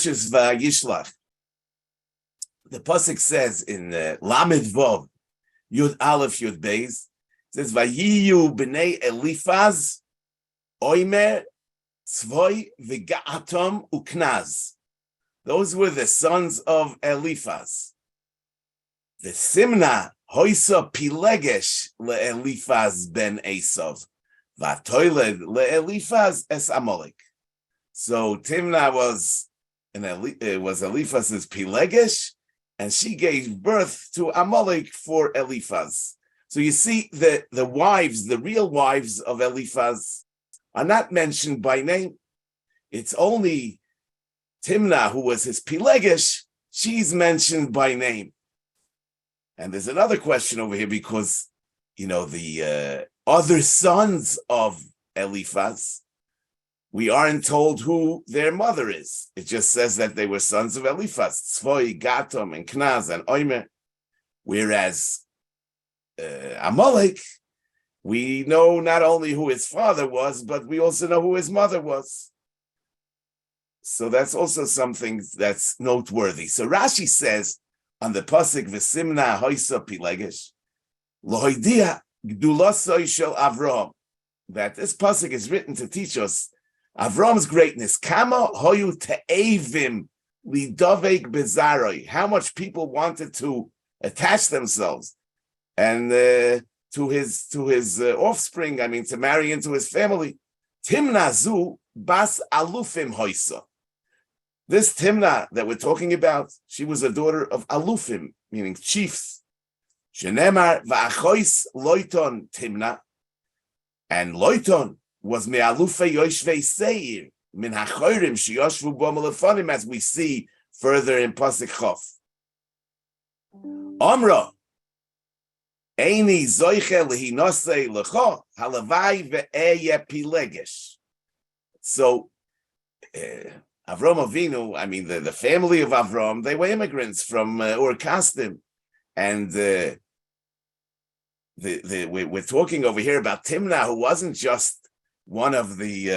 Parshas Vayishlach, the pasuk says in Lamed Vov, Yud Aleph Yud Beis, says Vayiyu b'nei Eliphaz, Oimer, Tzvoi, V'ga'atom, Uknaz. Those were the sons of Eliphaz. The Timna, Hoisa Pilegesh le'Eliphaz ben Esav, Vatoiled le'Eliphaz es Amalek. So Timna was Eliphaz's Pilegesh, and she gave birth to Amalek for Eliphaz. So you see the wives, the real wives of Eliphaz, are not mentioned by name. It's only Timna, who was his Pilegesh, she's mentioned by name. And there's another question over here because, the other sons of Eliphaz, we aren't told who their mother is. It just says that they were sons of Eliphaz, Tzvoi, Gatom, and Knaz, and Oimer. Whereas Amalek, we know not only who his father was, but we also know who his mother was. So that's also something that's noteworthy. So Rashi says on the pasuk V'simna hoisa pilegesh lohidia gdulasoi shel Avram, that this pasuk is written to teach us Avram's greatness. Kama hoyu te'evim lidavek bezaroi. How much people wanted to attach themselves and to his offspring. I mean, to marry into his family. Timna zu bas alufim hoisa. This Timna that we're talking about, she was a daughter of alufim, meaning chiefs. Shenemar va'achois loiton Timna, and loiton was me'alufe yoshvei seir min hachorim sheyoshvu bo melefonim, as we see further in pasuk Chof. Omra eini zoiche lehinosei lecho halavai ve'eye pilegesh. So Avram Avinu, I mean the family of Avram, they were immigrants from Ur Kasdim, and we're talking over here about Timna, who wasn't just one of the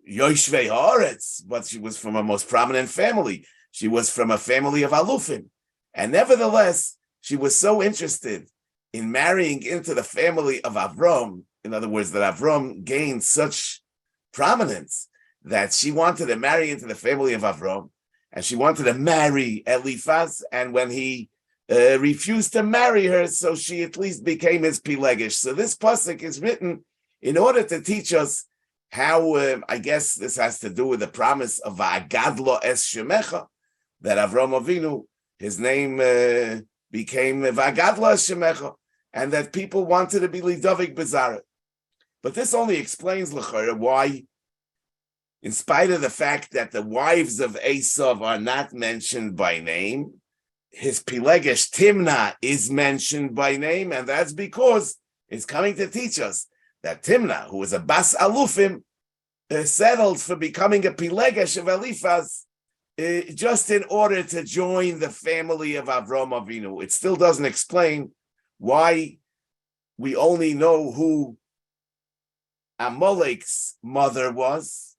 Yoshvei Haaretz, but she was from a most prominent family. She was from a family of Alufim. And nevertheless, she was so interested in marrying into the family of Avram, in other words, that Avram gained such prominence, that she wanted to marry into the family of Avram, and she wanted to marry Eliphaz, and when he refused to marry her, so she at least became his Pilegesh. So this pasuk is written in order to teach us how, I guess this has to do with the promise of Va'agadlo es Shemecha, that Avram Avinu, his name became Va'agadlo es Shemecha, and that people wanted to be Lidavik Bezara. But this only explains, l'chara, why, in spite of the fact that the wives of Esav are not mentioned by name, his Pilegesh Timna is mentioned by name, and that's because it's coming to teach us that Timna, who was a Bas Alufim, settled for becoming a Pilegesh of Eliphaz just in order to join the family of Avram Avinu. It still doesn't explain why we only know who Amalek's mother was.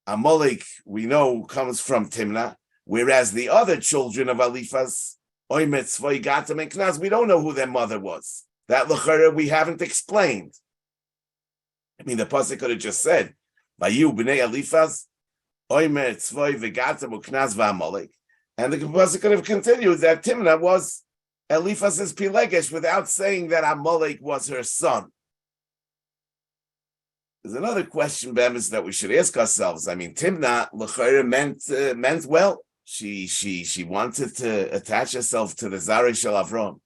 Amalek, we know, comes from Timna, whereas the other children of Eliphaz, Oimer, Tzvoi, Gatam, and Knaz, we don't know who their mother was. That l'chara we haven't explained. I mean, the pasuk could have just said, Vayu b'nei Eliphaz, Oimer, Tzvoi, V'gatam, Uknaz, V'Amalek. And the pasuk could have continued that Timna was Eliphaz's Pilegesh without saying that Amalek was her son. There's another question, Bemis, that we should ask ourselves. I mean, Timna l'chayra meant well. She wanted to attach herself to the Zarei Shel Avram.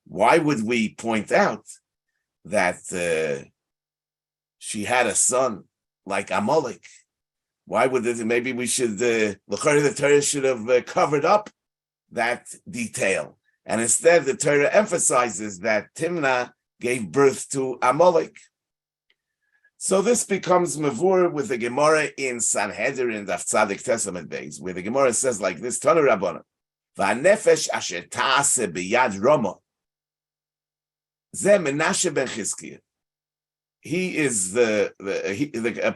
Why would we point out that she had a son like Amalek? Why would it? Maybe we should l'chayra, the Torah should have covered up that detail, and instead the Torah emphasizes that Timna gave birth to Amalek. So this becomes mavur with the Gemara in Sanhedrin Daf Tzadik Testament Beis, where the Gemara says like this: Tanu Rabbana, va'nefesh asher ta'ase biyad Rama, ze Menashe ben Chizkiah. he is a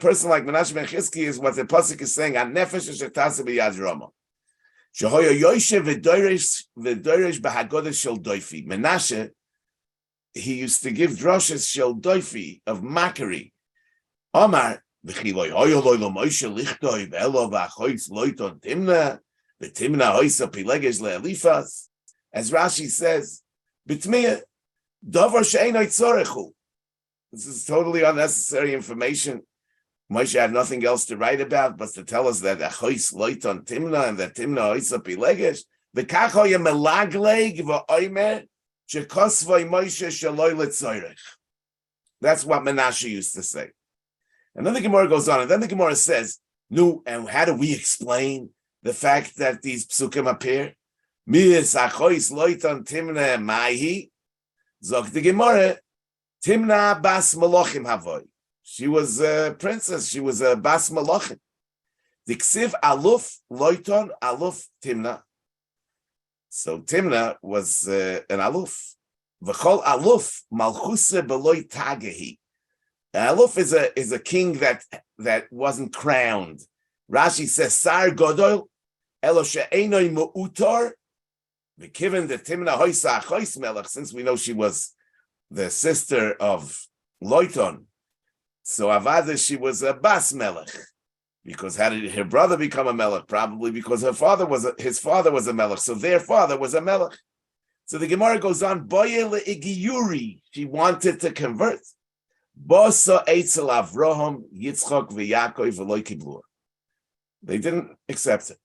person like Menashe ben Chizki is what the pasuk is saying. An nefesh shetasa b'yad Rama. Shehoyo Yoshe v'doresh b'hagodah shel doifi. Menashe, he used to give droshes shel doifi of mockery. Omar v'chiloi hoyo loy lo Moshe lichtoi v'elo v'achoitz loiton Timna v'Timna hoysa pileges le'elifas. As Rashi says, b'tmiyah davar she'enoi tzorechu. This is totally unnecessary information. Moshe had nothing else to write about but to tell us that Achois Loiton Timna and that Timna Oisa Pilegesh. V'kach hoya melagleg v'oimer shekosvoi Moshe shaloi letzoirech. That's what Menashe used to say. And then the Gemara goes on, and then the Gemara says, "No, and how do we explain the fact that these psukim appear? Mi'es Achois Loiton Timna Maihi Zok the Gemara Timna Bas Malachim Havoy." She was a princess. She was a Bas Malachim. The Ksiv Aluf Loiton Aluf Timna. So Timna was an Aluf. V'chol Aluf Malchuse Beloy Tagehi. An Aluf is a king that wasn't crowned. Rashi says Sar Godol Elo She'enoi Mu'utar. Given the Timna Hoysa Achois Melech, since we know she was the sister of Loiton. So Avada, she was a Bas Melech. Because how did her brother become a Melech? Probably because his father was a Melech. So their father was a Melech. So the Gemara goes on, Boye le'igiyuri, she wanted to convert. Bosa eitzel Avraham, Yitzchok v'Yakov v'loi kibluah. They didn't accept it.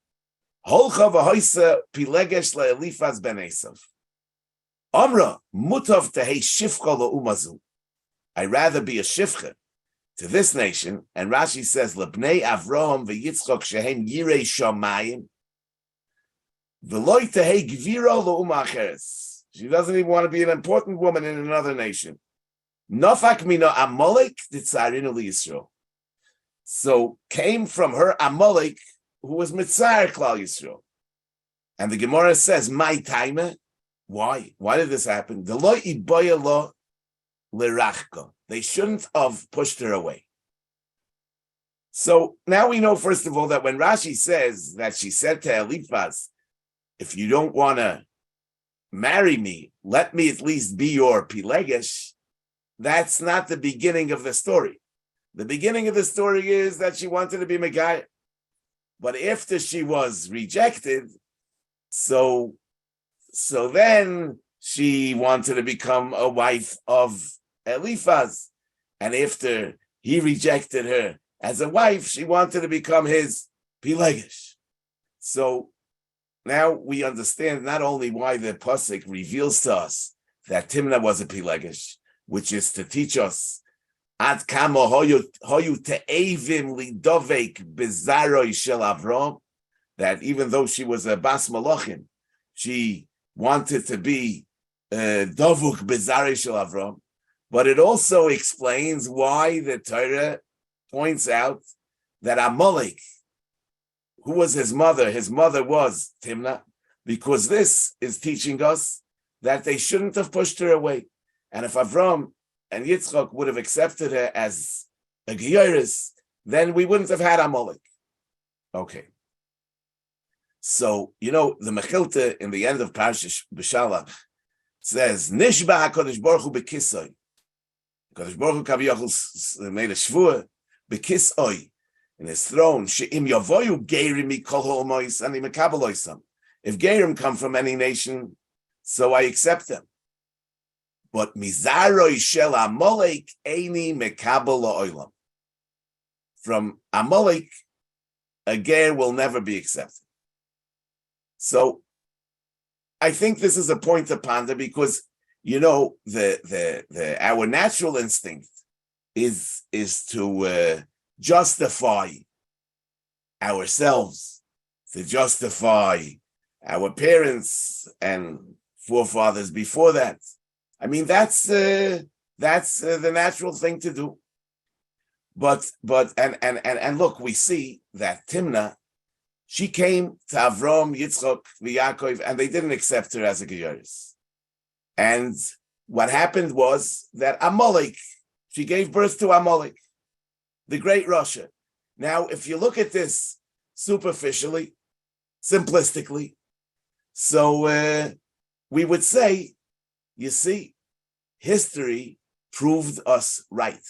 Holcha v'hoysa pilegesh le'elifaz ben Esav. Amra, mutav tehei shifcha le'umazu. I'd rather be a shifcha to this nation. And Rashi says, Lebnei Avraham v'Yitzchok shehem yirei shamayim. V'loi tehei gviro le'uma acheres. She doesn't even want to be an important woman in another nation. Nofak mina Amalek ditzarinu liYisrael. So came from her Amalek, who was Mitzar Klal Yisrael. And the Gemara says, my time. Why? Why did this happen? The lo iboya lo lerachka. They shouldn't have pushed her away. So now we know, first of all, that when Rashi says that she said to Eliphaz, if you don't want to marry me, let me at least be your Pilegesh. That's not the beginning of the story. The beginning of the story is that she wanted to be Megayah. But after she was rejected, so then she wanted to become a wife of Eliphaz. And after he rejected her as a wife, she wanted to become his Pilegesh. So now we understand not only why the Pasuk reveals to us that Timna was a Pilegesh, which is to teach us Ad kama hoyu te'evim lidovek bezaroi shel Avram, that even though she was a Bas Malachim, she wanted to be dovuk bezaroi shel Avram. But it also explains why the Torah points out that Amalek, who was his mother was Timna, because this is teaching us that they shouldn't have pushed her away. And if Avram and Yitzchok would have accepted her as a Geiris, then we wouldn't have had Amalek. Okay. So, the Mechilta in the end of Parshas Vayishlach says, Nishba HaKadosh Baruch Hu B'kisoi. HaKadosh Baruch Hu Kaviyachol made a shvua, B'kisoi, in his throne, She'im Yavoyu Geirim Mikol Ha'omois Ani Mekabaloisam. If Geirim come from any nation, so I accept them. But Mizaroi Shel Amalek Eini Mekabel La'olam. From Amalek, a ger will never be accepted. So I think this is a point to ponder because our natural instinct is to justify ourselves, to justify our parents and forefathers before that. I mean, that's the natural thing to do. But look, we see that Timna, she came to Avram, Yitzchok, Yaakov, and they didn't accept her as a Geiris. And what happened was that Amalek She gave birth to Amalek, the great Russia. Now, if you look at this superficially, simplistically, so we would say, you see, history proved us right.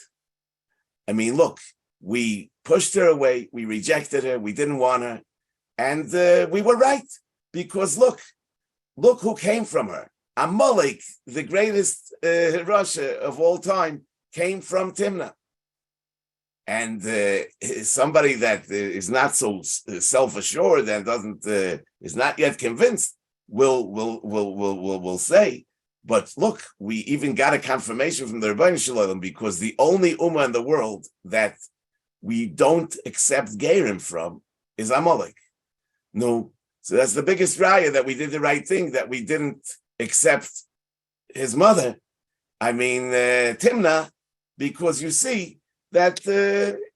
I mean, look, we pushed her away, we rejected her, we didn't want her, and we were right, because look who came from her. Amalek, the greatest Russia of all time, came from Timna. And somebody that is not so self-assured and is not yet convinced will say, but look, we even got a confirmation from the Rebbeinu Shalom, because the only ummah in the world that we don't accept Gerim from is Amalek. No, so that's the biggest raya that we did the right thing, that we didn't accept his mother. I mean, Timna, because you see that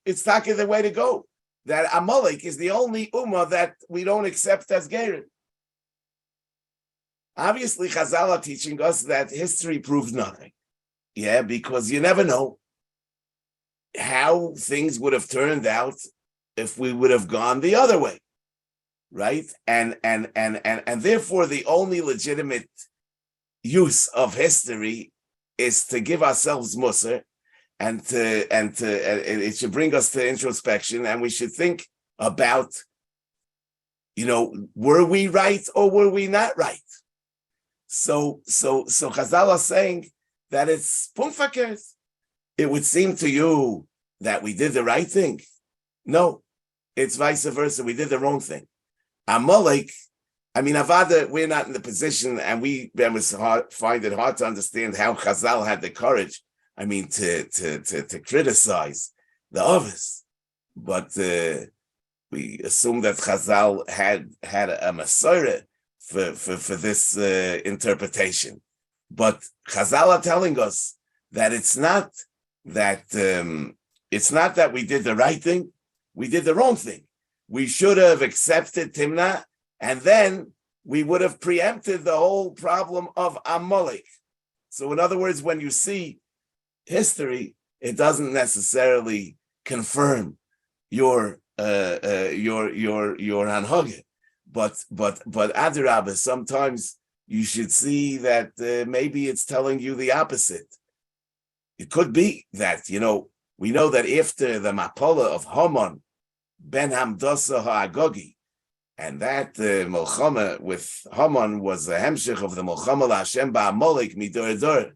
it's not the way to go. That Amalek is the only ummah that we don't accept as Gerim. Obviously, Chazal are teaching us that history proves nothing. Yeah, because you never know how things would have turned out if we would have gone the other way, right? And therefore, the only legitimate use of history is to give ourselves musar, and it should bring us to introspection, and we should think about, were we right or were we not right? So Chazal are saying that it's pumfakers. It would seem to you that we did the right thing. No, it's vice versa. We did the wrong thing. Amalek, Avada, we're not in the position, and we find it hard to understand how Chazal had the courage, to criticize the others. But we assume that Chazal had a Masorah for this interpretation. But Chazal are telling us that it's not that we did the right thing, we did the wrong thing. We should have accepted Timna, and then we would have preempted the whole problem of Amalek. So in other words, when you see history, it doesn't necessarily confirm your hanhage. But Adirabah, sometimes you should see that maybe it's telling you the opposite. It could be that, we know that after the Mapola of Haman, Ben Hamdasa Ha'agogi, and that Milchama with Haman was a hemshich of the Milchama LaHashem Ba'amalek Midor Dor.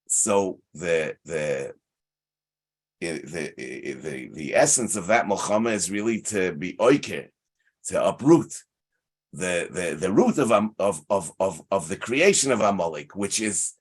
So the essence of that Milchama is really to be oiker, to uproot the root of the creation of Amalek, which is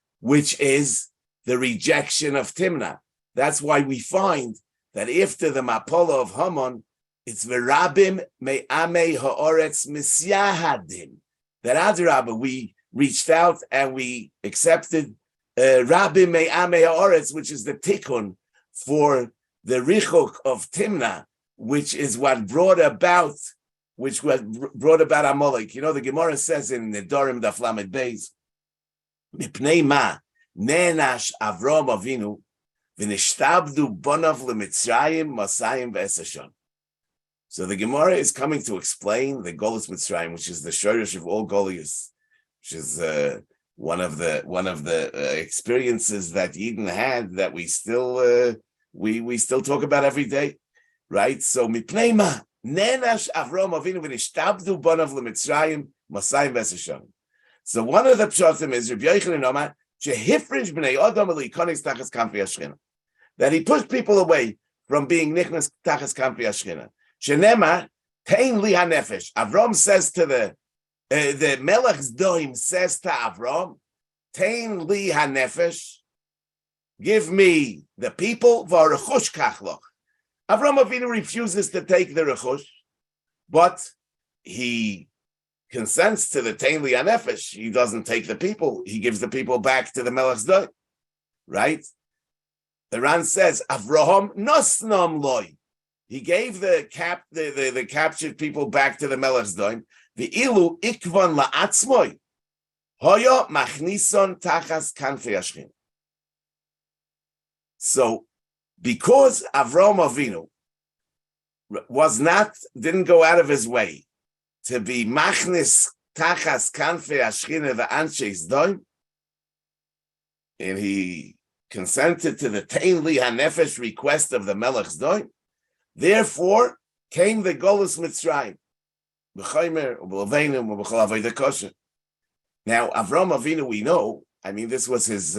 the rejection of Timna. That's why we find that after the Mapola of Haman, it's Verabim Me'amei Ha'oretz Misyahadim. That Adirabah, we reached out and we accepted Rabim Me'amei Ha'oretz, which is the tikkun for the Richuk of Timna, which is what brought about Amalek. The Gemara says in the Dorim Daf Lamed Beis, Mipnei ma ne'nash Avram Avinu v'nishtabdu bonav leMitzrayim Masayim v'Esashon. So the Gemara is coming to explain the Golus Mitzrayim, which is the shorish of all Golius, which is one of the experiences that Eden had that we still talk about every day, right? So Mipnei ma ne'nash Avram Avinu v'nishtabdu bonav leMitzrayim Masayim v'Esashon. So one of the pshatim is Rabbi Yochanan Omar shehifrish b'nei Adam leikonis tachas kampi Hashchina, that he pushed people away from being nichnas tachas kampi Hashchina. Shenema tein li hanefesh. Avram says to the Melech's doim says to Avram, tein li hanefesh, give me the people v'arechush kachloch. Avram Avinu refuses to take the rechush, but he consents to the tein li hanefesh. He doesn't take the people. He gives the people back to the Melech's doim, right? The Ran says Avraham nosnam loy. He gave the captured people back to the Melech's doim. The ilu ikvan la'atzmoi hoyo machnison tachas kanfei Hashchina. So, because Avraham Avinu didn't go out of his way to be machnis tachas kanfe ashchina the anshes doim, and he consented to the Teinli HaNefesh request of the Melech's doim. Therefore came the Golus Mitzrayim. Now, Avraham Avinu, we know, I mean, this was his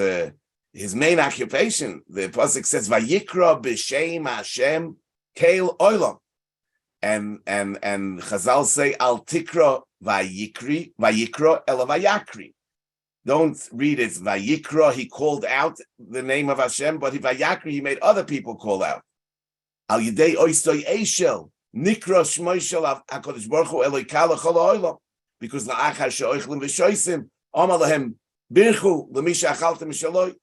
main occupation. The pasuk says, "Vayikra b'shem Hashem keil olam," and Chazal say, "Al tikra vayikra ela vayakri." Don't read it vayikra. He called out the name of Hashem, but vayakri he made other people call out. Al yidei oistoy eishel nikra shmoishel Hakadosh Baruch Hu Eloi kala chol olam, because la'achar she'oichlim v'shoisim amar lahem birchu l'misha achaltem mishaloi.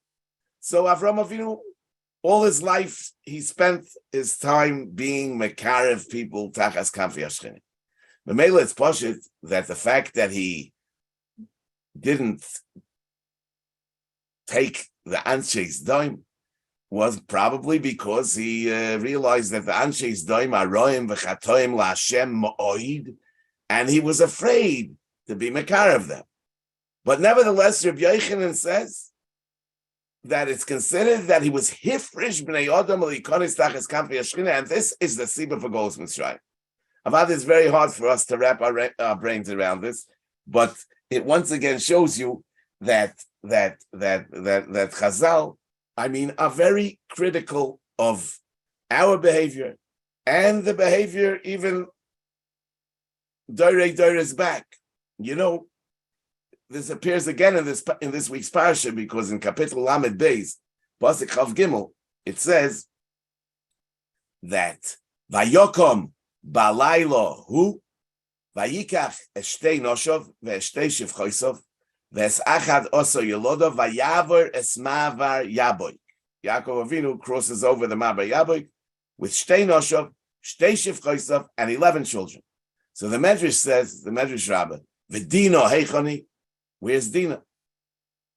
So Avraham Avinu, all his life, he spent his time being mekarev people tachas kanfi Ashchini. But Mela, it's poshut that the fact that he didn't take the Anshe's Daim was probably because he realized that the Anshe's Daim are roim v'chatoim la'Hashem ma'oid, and he was afraid to be mekarev them. But nevertheless, Rabbi Yochanan says that it's considered that he was hifrish b'nei Adam l'ikonis tachas kanfi Ashchina, and this is the Siba for Golus Mitzrayim. Avad, it's very hard for us to wrap our brains around this, but it once again shows you that Chazal, I mean, are very critical of our behavior and the behavior even Dore's back. You know, this appears again in this week's parsha, because in Kapitel Lamed Beis, Pasuk Chav Gimel, it says that Vayokom Balaylo Hu Vayikach Eshtei Noshov Ve'Eshtei Shivchoisov Ve'es Achad Oso Yelodov Vayavar Esmavar Yaboy. Yaakov Avinu crosses over the Mabar Yaboy with Shtei Noshov, Shtei Shivchoisov, and 11 children. So the Medrash says, the Medrash Rabbah, V'Dino Heichoni, where's Dina?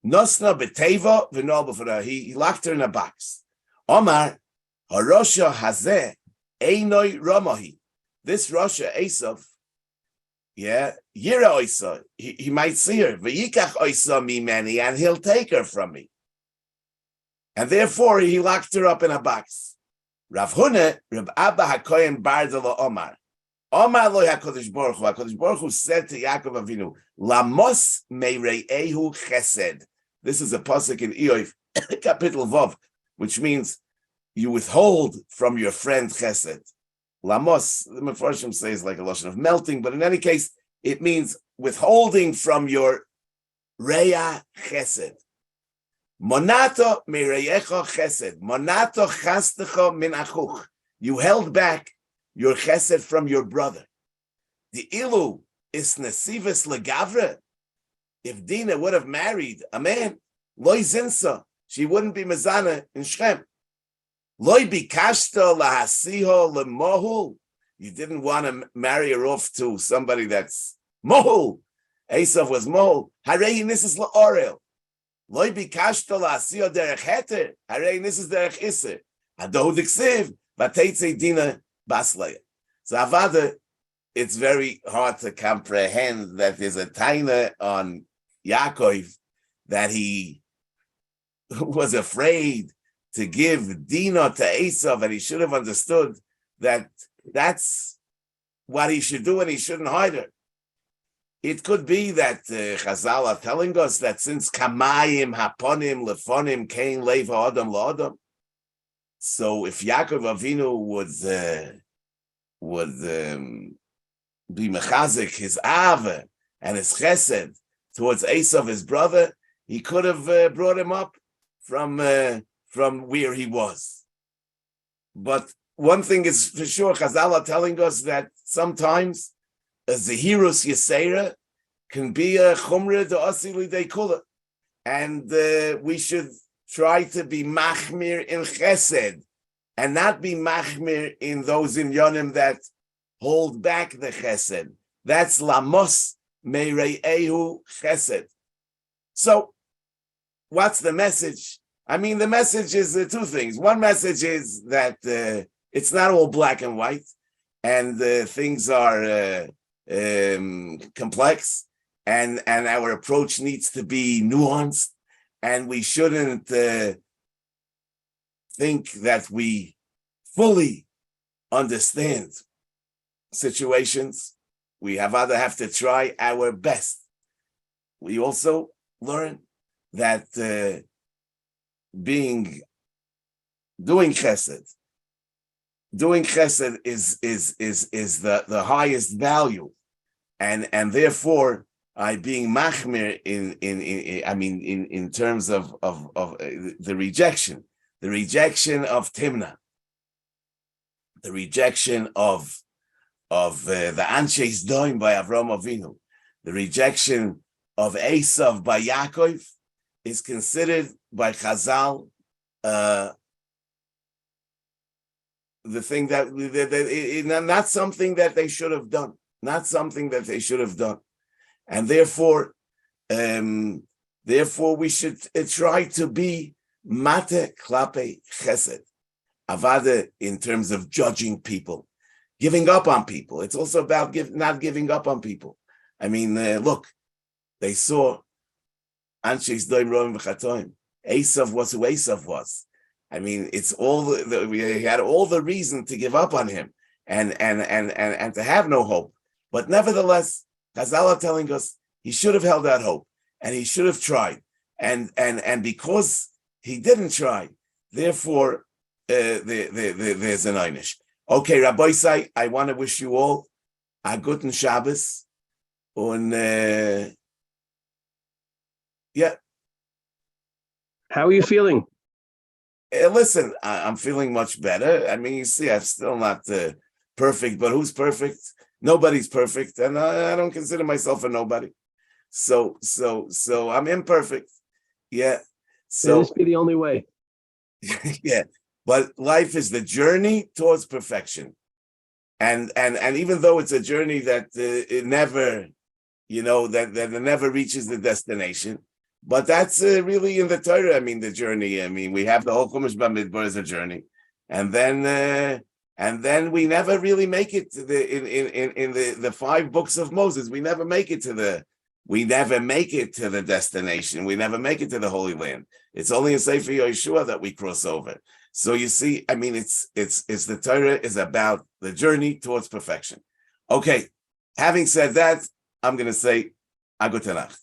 Nosna B'Teva V'Nol B'Fara. He locked her in a box. Omar Harosha Hazeh Einoi Ramahi. This Rasha Esav, Yira Oisa, he might see her. V'yikach Oisa mimeni, and he'll take her from me. And therefore he locked her up in a box. Rav Huna, Reb Abba HaKoyen Bardala Omar. Omar lo HaKadosh Baruch Hu. HaKadosh Baruch Hu said to Yaakov Avinu, Lamos meire'ehu chesed. This is a pasuk in Iyov, Kapitel Vav, which means you withhold from your friend chesed. Lamos, the Mefarshim says like a lotion of melting, but in any case, it means withholding from your reya chesed. Monato meire'echa chesed. Monato chastecha min achuch. You held back your chesed from your brother. The ilu is nesivus legavre. If Dina would have married a man, loy zinsa, she wouldn't be mezana in Shem. Loy bikashta lahasiho lemohul. You didn't want to marry her off to somebody that's mohul. Esav was mohul. Harei nisis laorel. Loy bikashta lahasiho derech heter. Harei nisis derech iser. Adohu diksiv vateitze Dina basleya. So avada, it's very hard to comprehend that there's a taina on Yaakov that he was afraid to give Dina to Esav, and he should have understood that that's what he should do and he shouldn't hide her. It could be that Chazal are telling us that since Kamayim, Haponim, Lefonim, Kain, Lev, Ha'adam, La'adam, so if Yaakov Avinu would be mechazik his ava and his chesed towards Esav, his brother, he could have brought him up from where he was. But one thing is for sure, Chazal are telling us that sometimes a zehirus yisera can be a chumra de asili de kula, and we should try to be machmir in chesed and not be machmir in those inyanim that hold back the chesed. That's lamos meire'ehu chesed. So, what's the message I mean, the message is two things. One message is that it's not all black and white, and things are complex, and our approach needs to be nuanced, and we shouldn't think that we fully understand situations. We have to try our best. We also learn that doing chesed is the highest value, and therefore being machmir in terms of the rejection of Timna, the rejection of the Anshes Doim by Avram Avinu, the rejection of Esav by Yaakov is considered by Chazal the thing that not something that they should have done, and therefore we should try to be mate klape chesed avada in terms of judging people, giving up on people. It's also about not giving up on people. I mean, look, they saw Anshes Doim Roim V'Chatoim. Esav was who Esav was. I mean, it's all we had all the reason to give up on him and to have no hope. But nevertheless, Chazal are telling us he should have held out hope and he should have tried. And because he didn't try, therefore there's an einish. Okay, Rabbi Isai, I want to wish you all a guten Shabbos. And yeah. How are you feeling? Listen, I'm feeling much better. I mean, you see, I'm still not perfect, but who's perfect? Nobody's perfect, and I don't consider myself a nobody. So I'm imperfect. Yeah. So this be the only way. Yeah, but life is the journey towards perfection, and even though it's a journey that it never, that it never reaches the destination. But that's really in the Torah. I mean, the journey. I mean, we have the whole Chumash Bamidbar as a journey, and then we never really make it to the 5 books of Moses. We never make it to the destination. We never make it to the Holy Land. It's only in Sefer Yeshua that we cross over. So you see, I mean, it's the Torah is about the journey towards perfection. Okay, having said that, I'm going to say, Agut Tanach.